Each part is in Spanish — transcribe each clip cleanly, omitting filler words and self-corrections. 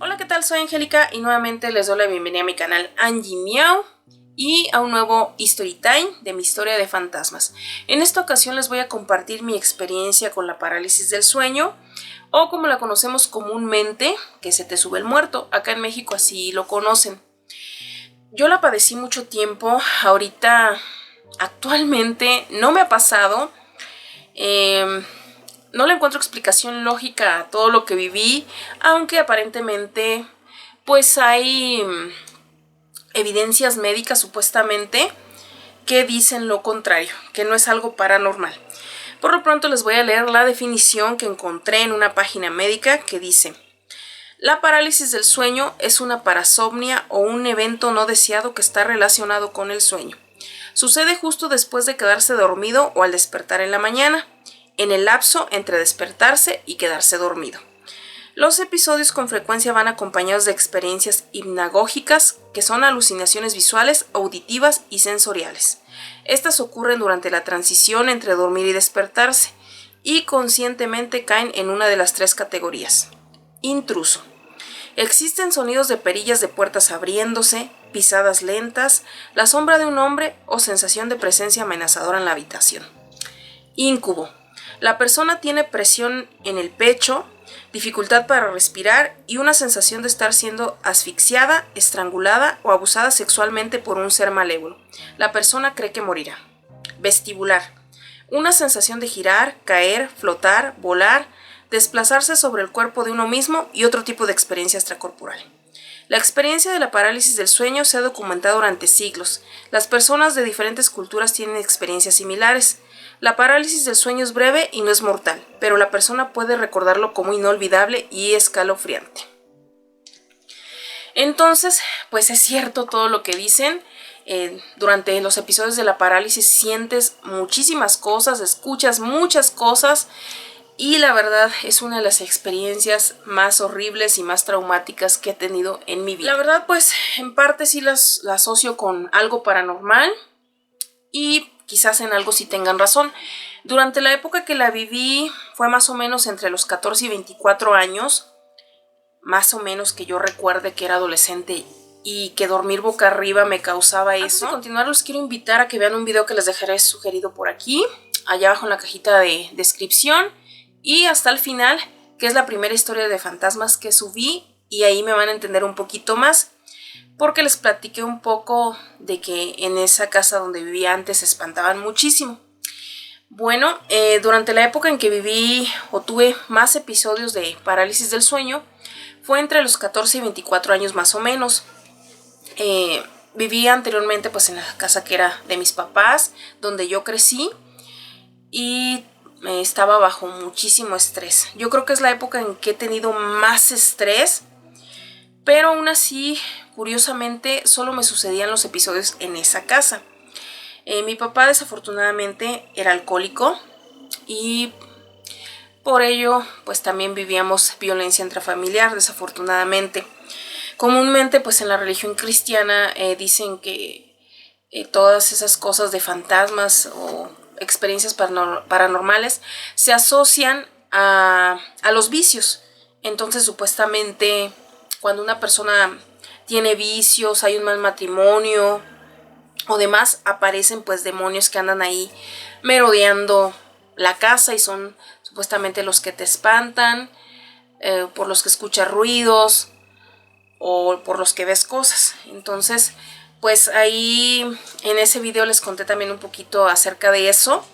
Hola, ¿qué tal? Soy Angélica y nuevamente les doy la bienvenida a mi canal Angie Miau y a un nuevo History Time de mi historia de fantasmas. En esta ocasión les voy a compartir mi experiencia con la parálisis del sueño, o como la conocemos comúnmente, que se te sube el muerto. Acá en México así lo conocen. Yo la padecí mucho tiempo. Ahorita, actualmente, no me ha pasado. No le encuentro explicación lógica a todo lo que viví, aunque aparentemente pues hay evidencias médicas supuestamente que dicen lo contrario, que no es algo paranormal. Por lo pronto les voy a leer la definición que encontré en una página médica que dice: la parálisis del sueño es una parasomnia o un evento no deseado que está relacionado con el sueño. Sucede justo después de quedarse dormido o al despertar en la mañana, en el lapso entre despertarse y quedarse dormido. Los episodios con frecuencia van acompañados de experiencias hipnagógicas, que son alucinaciones visuales, auditivas y sensoriales. Estas ocurren durante la transición entre dormir y despertarse, y conscientemente caen en una de las tres categorías. Intruso. Existen sonidos de perillas de puertas abriéndose, pisadas lentas, la sombra de un hombre o sensación de presencia amenazadora en la habitación. Incubo. La persona tiene presión en el pecho, dificultad para respirar y una sensación de estar siendo asfixiada, estrangulada o abusada sexualmente por un ser malévolo. La persona cree que morirá. Vestibular. Una sensación de girar, caer, flotar, volar, desplazarse sobre el cuerpo de uno mismo y otro tipo de experiencia extracorporal. La experiencia de la parálisis del sueño se ha documentado durante siglos. Las personas de diferentes culturas tienen experiencias similares. La parálisis del sueño es breve y no es mortal, pero la persona puede recordarlo como inolvidable y escalofriante. Entonces, pues es cierto todo lo que dicen. Durante los episodios de la parálisis sientes muchísimas cosas, escuchas muchas cosas, y la verdad es una de las experiencias más horribles y más traumáticas que he tenido en mi vida. La verdad, pues en parte sí la asocio con algo paranormal, y quizás en algo sí tengan razón. Durante la época que la viví fue más o menos entre los 14 y 24 años, más o menos que yo recuerde que era adolescente y que dormir boca arriba me causaba eso. Antes de continuar, los quiero invitar a que vean un video que les dejaré sugerido por aquí, allá abajo en la cajita de descripción, y hasta el final, que es la primera historia de fantasmas que subí, y ahí me van a entender un poquito más, porque les platiqué un poco de que en esa casa donde vivía antes se espantaban muchísimo. Bueno, durante la época en que viví o tuve más episodios de parálisis del sueño, fue entre los 14 y 24 años más o menos. Vivía anteriormente pues en la casa que era de mis papás, donde yo crecí, y estaba bajo muchísimo estrés. Yo creo que es la época en que he tenido más estrés, pero aún así, curiosamente, solo me sucedían los episodios en esa casa. Mi papá desafortunadamente era alcohólico, y por ello pues también vivíamos violencia intrafamiliar, desafortunadamente. Comúnmente pues en la religión cristiana dicen que todas esas cosas de fantasmas o experiencias paranormales se asocian a los vicios. Entonces supuestamente cuando una persona tiene vicios, hay un mal matrimonio o demás, aparecen pues demonios que andan ahí merodeando la casa y son supuestamente los que te espantan, por los que escuchas ruidos o por los que ves cosas. Entonces pues ahí en ese video les conté también un poquito acerca de eso,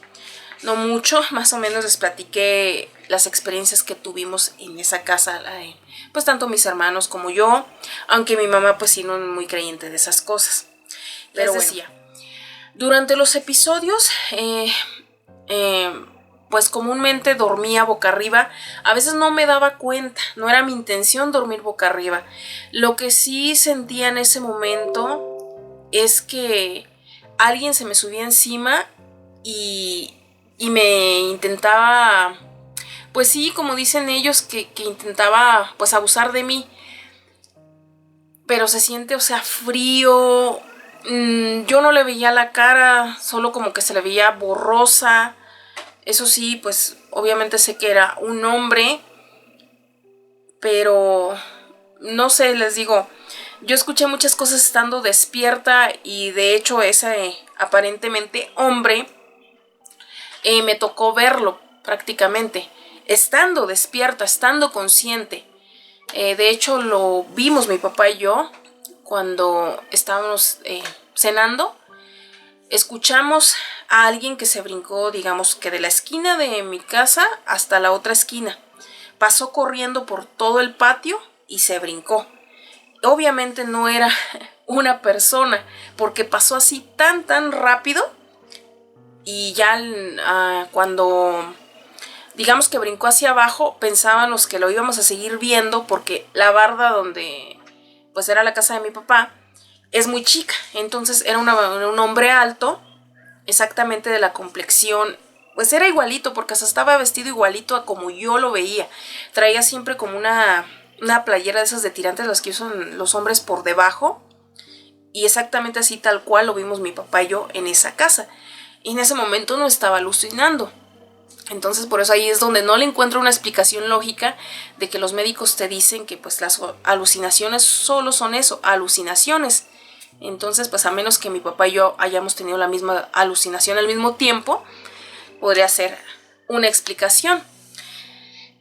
no mucho, más o menos les platiqué las experiencias que tuvimos en esa casa, pues tanto mis hermanos como yo, aunque mi mamá pues sí no es muy creyente de esas cosas. Pero les decía, durante los episodios pues comúnmente dormía boca arriba. A veces no me daba cuenta, no era mi intención dormir boca arriba. Lo que sí sentía en ese momento es que alguien se me subía encima y me intentaba, pues sí, como dicen ellos, que intentaba pues abusar de mí. Pero se siente, o sea, frío. Yo no le veía la cara, solo como que se le veía borrosa. Eso sí, pues obviamente sé que era un hombre, pero no sé, les digo, yo escuché muchas cosas estando despierta y de hecho ese aparentemente hombre me tocó verlo prácticamente, estando despierta, estando consciente. De hecho lo vimos mi papá y yo cuando estábamos cenando. Escuchamos a alguien que se brincó, digamos que de la esquina de mi casa hasta la otra esquina. Pasó corriendo por todo el patio y se brincó. Obviamente no era una persona, porque pasó así tan rápido. Y ya cuando digamos que brincó hacia abajo, pensábamos que lo íbamos a seguir viendo, porque la barda donde pues era la casa de mi papá es muy chica. Entonces era un hombre alto, exactamente de la complexión, pues era igualito, porque hasta estaba vestido igualito a como yo lo veía. Traía siempre como una playera de esas de tirantes, las que usan los hombres por debajo, y exactamente así tal cual lo vimos mi papá y yo en esa casa. Y en ese momento no estaba alucinando. Entonces por eso ahí es donde no le encuentro una explicación lógica de que los médicos te dicen que pues las alucinaciones solo son eso, alucinaciones. Entonces pues a menos que mi papá y yo hayamos tenido la misma alucinación al mismo tiempo, podría ser una explicación.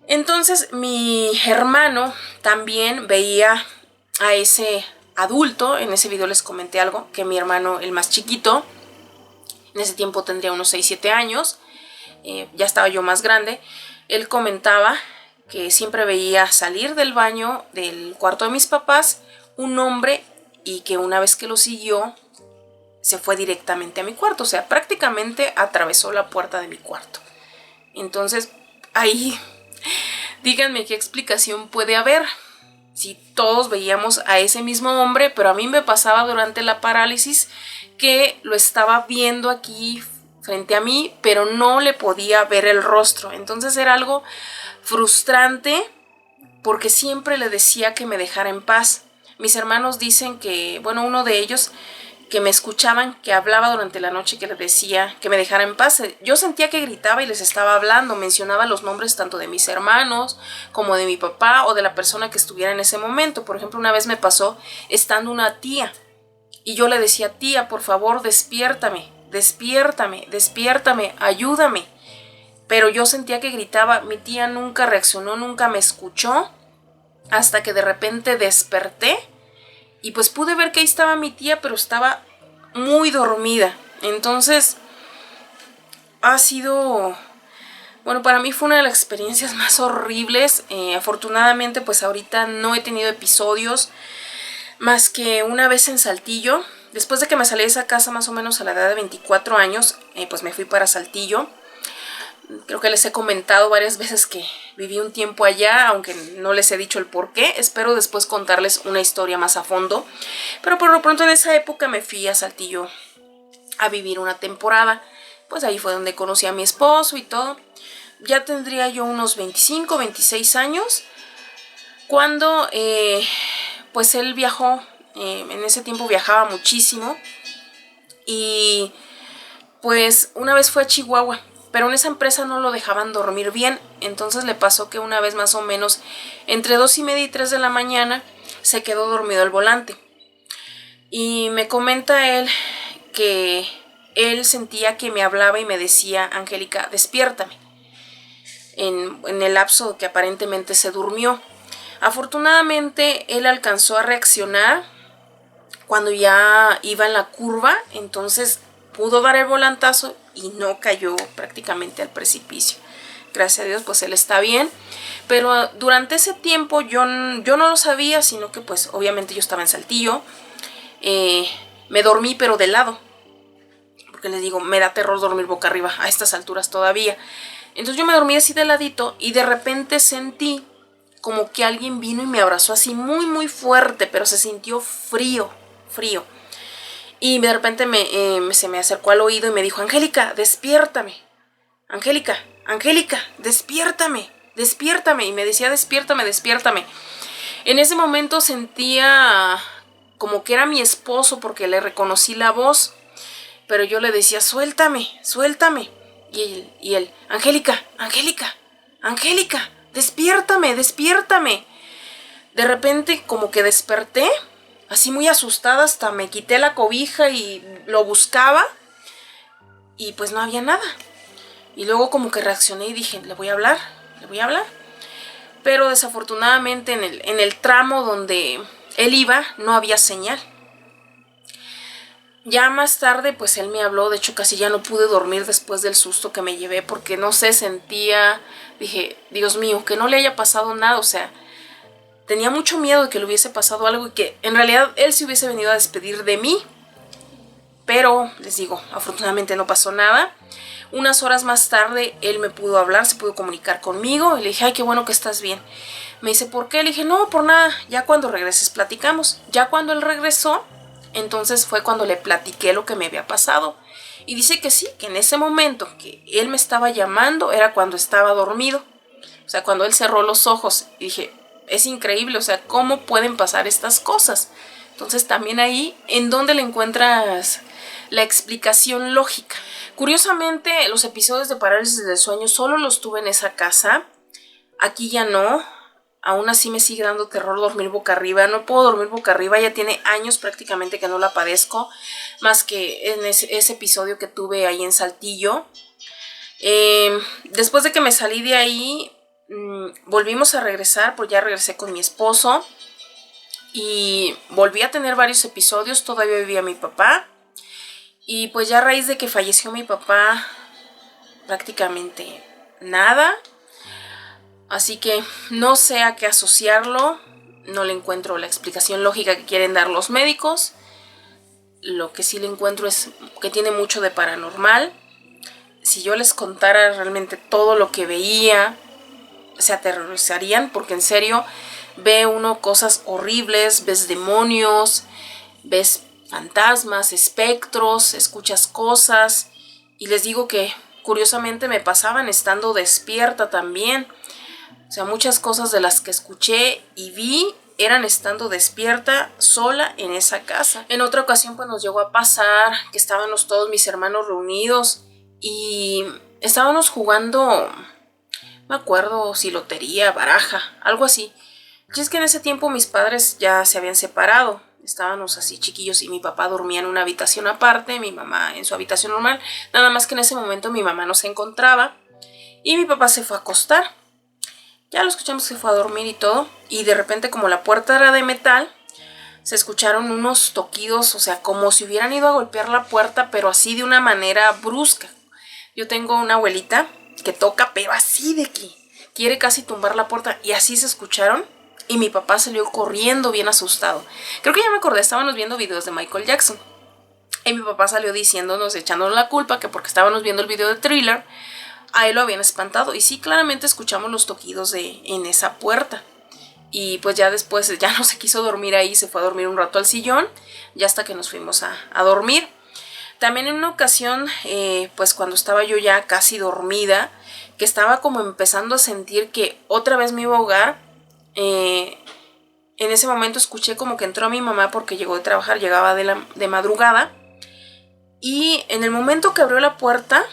Entonces mi hermano también veía a ese adulto. En ese video les comenté algo, que mi hermano, el más chiquito, en ese tiempo tendría unos 6-7 años, ya estaba yo más grande. Él comentaba que siempre veía salir del baño del cuarto de mis papás un hombre, y que una vez que lo siguió se fue directamente a mi cuarto, o sea, prácticamente atravesó la puerta de mi cuarto. Entonces ahí díganme qué explicación puede haber si todos veíamos a ese mismo hombre, pero a mí me pasaba durante la parálisis que lo estaba viendo aquí frente a mí, pero no le podía ver el rostro. Entonces era algo frustrante, porque siempre le decía que me dejara en paz. Mis hermanos dicen que, bueno, uno de ellos, que me escuchaban, que hablaba durante la noche, que les decía que me dejara en paz. Yo sentía que gritaba y les estaba hablando, mencionaba los nombres tanto de mis hermanos como de mi papá o de la persona que estuviera en ese momento. Por ejemplo, una vez me pasó estando una tía y yo le decía: tía, por favor, despiértame, despiértame, despiértame, ayúdame. Pero yo sentía que gritaba. Mi tía nunca reaccionó, nunca me escuchó, hasta que de repente desperté y pues pude ver que ahí estaba mi tía, pero estaba muy dormida. Entonces ha sido, bueno, para mí fue una de las experiencias más horribles. Afortunadamente pues ahorita no he tenido episodios, más que una vez en Saltillo. Después de que me salí de esa casa más o menos a la edad de 24 años, pues me fui para Saltillo. Creo que les he comentado varias veces que viví un tiempo allá, aunque no les he dicho el por qué. Espero después contarles una historia más a fondo. Pero por lo pronto en esa época me fui a Saltillo a vivir una temporada. Pues ahí fue donde conocí a mi esposo y todo. Ya tendría yo unos 25, 26 años cuando pues él viajó. En ese tiempo viajaba muchísimo. Y pues una vez fue a Chihuahua, pero en esa empresa no lo dejaban dormir bien. Entonces le pasó que una vez más o menos entre 2:30 y 3 de la mañana se quedó dormido al volante. Y me comenta él que él sentía que me hablaba y me decía: Angélica, despiértame, en el lapso que aparentemente se durmió. Afortunadamente él alcanzó a reaccionar cuando ya iba en la curva, entonces pudo dar el volantazo y no cayó prácticamente al precipicio. Gracias a Dios pues él está bien, pero durante ese tiempo yo no lo sabía, sino que pues obviamente yo estaba en Saltillo. Me dormí pero de lado, porque les digo, me da terror dormir boca arriba a estas alturas todavía. Entonces yo me dormí así de ladito y de repente sentí como que alguien vino y me abrazó así muy fuerte, pero se sintió frío. Y de repente se me acercó al oído y me dijo: Angélica, despiértame. Angélica, despiértame, despiértame. Y me decía: despiértame, despiértame. En ese momento sentía como que era mi esposo, porque le reconocí la voz. Pero yo le decía: suéltame, suéltame. Y él: Angélica, despiértame, despiértame. De repente como que desperté, así muy asustada, hasta me quité la cobija y lo buscaba y pues no había nada. Y luego como que reaccioné y dije, le voy a hablar. Pero desafortunadamente en el tramo donde él iba no había señal. Ya más tarde pues él me habló, de hecho casi ya no pude dormir después del susto que me llevé porque no sé, sentía, dije, Dios mío, que no le haya pasado nada, o sea, tenía mucho miedo de que le hubiese pasado algo y que en realidad él se hubiese venido a despedir de mí, pero les digo, afortunadamente no pasó nada. Unas horas más tarde él me pudo hablar, se pudo comunicar conmigo y le dije, ay, qué bueno que estás bien. Me dice, ¿por qué? Le dije, no, por nada, ya cuando regreses platicamos. Ya cuando él regresó, entonces fue cuando le platiqué lo que me había pasado. Y dice que sí, que en ese momento que él me estaba llamando era cuando estaba dormido. O sea, cuando él cerró los ojos. Y dije, es increíble, o sea, ¿cómo pueden pasar estas cosas? Entonces también ahí, ¿en dónde le encuentras la explicación lógica? Curiosamente, los episodios de parálisis del sueño solo los tuve en esa casa. Aquí ya no. Aún así me sigue dando terror dormir boca arriba. No puedo dormir boca arriba. Ya tiene años prácticamente que no la padezco. Más que en ese episodio que tuve ahí en Saltillo. Después de que me salí de ahí, volvimos a regresar. Pues ya regresé con mi esposo. Y volví a tener varios episodios. Todavía vivía mi papá. Y pues ya a raíz de que falleció mi papá, prácticamente nada. Así que no sé a qué asociarlo, no le encuentro la explicación lógica que quieren dar los médicos. Lo que sí le encuentro es que tiene mucho de paranormal. Si yo les contara realmente todo lo que veía, se aterrorizarían, porque en serio ve uno cosas horribles, ves demonios, ves fantasmas, espectros, escuchas cosas. Y les digo que curiosamente me pasaban estando despierta también. O sea, muchas cosas de las que escuché y vi eran estando despierta sola en esa casa. En otra ocasión pues nos llegó a pasar que estábamos todos mis hermanos reunidos y estábamos jugando, me acuerdo si lotería, baraja, algo así. Y es que en ese tiempo mis padres ya se habían separado. Estábamos así chiquillos y mi papá dormía en una habitación aparte, mi mamá en su habitación normal. Nada más que en ese momento mi mamá no se encontraba y mi papá se fue a acostar. Ya lo escuchamos que se fue a dormir y todo. Y de repente, como la puerta era de metal, se escucharon unos toquidos, o sea, como si hubieran ido a golpear la puerta, pero así de una manera brusca. Yo tengo una abuelita que toca, pero así de que quiere casi tumbar la puerta. Y así se escucharon. Y mi papá salió corriendo bien asustado. Creo que ya me acordé, estábamos viendo videos de Michael Jackson. Y mi papá salió diciéndonos, echándonos la culpa, que porque estábamos viendo el video de Thriller, a él lo habían espantado. Y sí, claramente escuchamos los toquidos en esa puerta. Y pues ya después ya no se quiso dormir ahí, se fue a dormir un rato al sillón, ya hasta que nos fuimos a dormir. También en una ocasión, pues cuando estaba yo ya casi dormida, que estaba como empezando a sentir que otra vez me iba a ahogar, en ese momento escuché como que entró mi mamá porque llegó de trabajar, llegaba de madrugada. Y en el momento que abrió la puerta,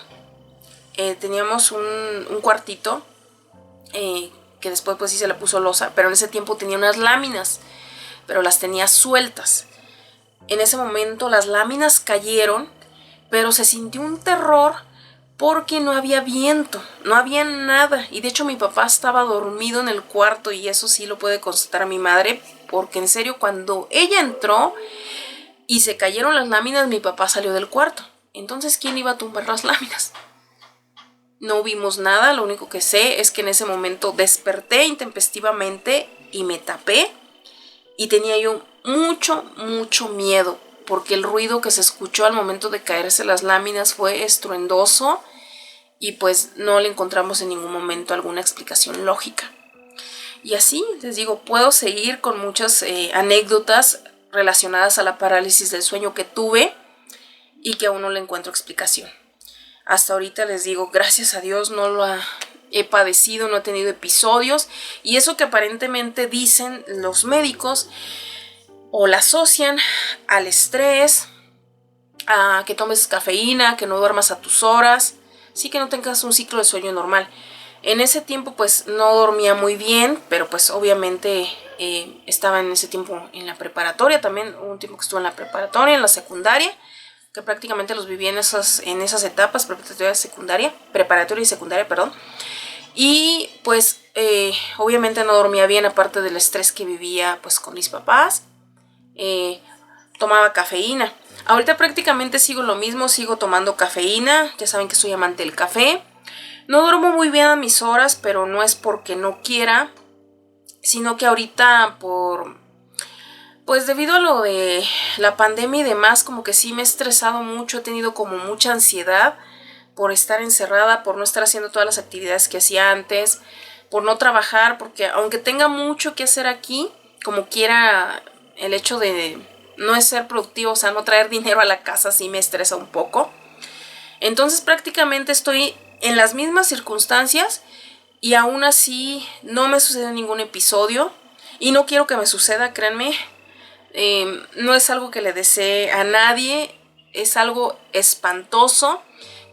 teníamos un cuartito, que después pues sí se le puso losa, pero en ese tiempo tenía unas láminas, pero las tenía sueltas. En ese momento las láminas cayeron, pero se sintió un terror porque no había viento, no había nada. Y de hecho mi papá estaba dormido en el cuarto y eso sí lo puede constatar mi madre, porque en serio cuando ella entró y se cayeron las láminas, mi papá salió del cuarto. Entonces, ¿quién iba a tumbar las láminas? No vimos nada, lo único que sé es que en ese momento desperté intempestivamente y me tapé y tenía yo mucho miedo porque el ruido que se escuchó al momento de caerse las láminas fue estruendoso y pues no le encontramos en ningún momento alguna explicación lógica. Y así, les digo, puedo seguir con muchas anécdotas relacionadas a la parálisis del sueño que tuve y que aún no le encuentro explicación. Hasta ahorita les digo, gracias a Dios no lo he padecido, no he tenido episodios. Y eso que aparentemente dicen los médicos o la asocian al estrés, a que tomes cafeína, que no duermas a tus horas, sí, que no tengas un ciclo de sueño normal. En ese tiempo pues no dormía muy bien, pero pues obviamente estaba en ese tiempo en la preparatoria, también hubo un tiempo que estuve en la preparatoria, en la secundaria, que prácticamente los viví en esas etapas, preparatoria y secundaria, perdón. Y pues obviamente no dormía bien, aparte del estrés que vivía pues con mis papás. Tomaba cafeína. Ahorita prácticamente sigo lo mismo, sigo tomando cafeína, ya saben que soy amante del café. No duermo muy bien a mis horas, pero no es porque no quiera, sino que ahorita pues debido a lo de la pandemia y demás, como que sí me he estresado mucho, he tenido como mucha ansiedad por estar encerrada, por no estar haciendo todas las actividades que hacía antes, por no trabajar, porque aunque tenga mucho que hacer aquí, como quiera, el hecho de no es ser productivo, o sea, no traer dinero a la casa sí me estresa un poco. Entonces prácticamente estoy en las mismas circunstancias y aún así no me sucede ningún episodio y no quiero que me suceda, créanme. No es algo que le desee a nadie, es algo espantoso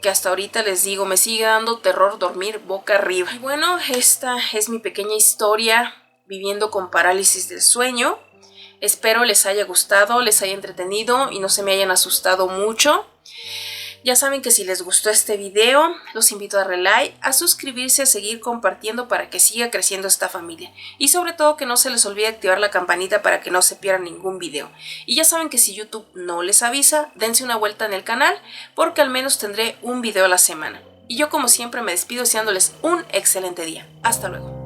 que hasta ahorita les digo, me sigue dando terror dormir boca arriba. Y bueno, esta es mi pequeña historia viviendo con parálisis del sueño. Espero les haya gustado, les haya entretenido y no se me hayan asustado mucho. Ya saben que si les gustó este video, los invito a darle like, a suscribirse, a seguir compartiendo para que siga creciendo esta familia. Y sobre todo que no se les olvide activar la campanita para que no se pierdan ningún video. Y ya saben que si YouTube no les avisa, dense una vuelta en el canal porque al menos tendré un video a la semana. Y yo como siempre me despido deseándoles un excelente día. Hasta luego.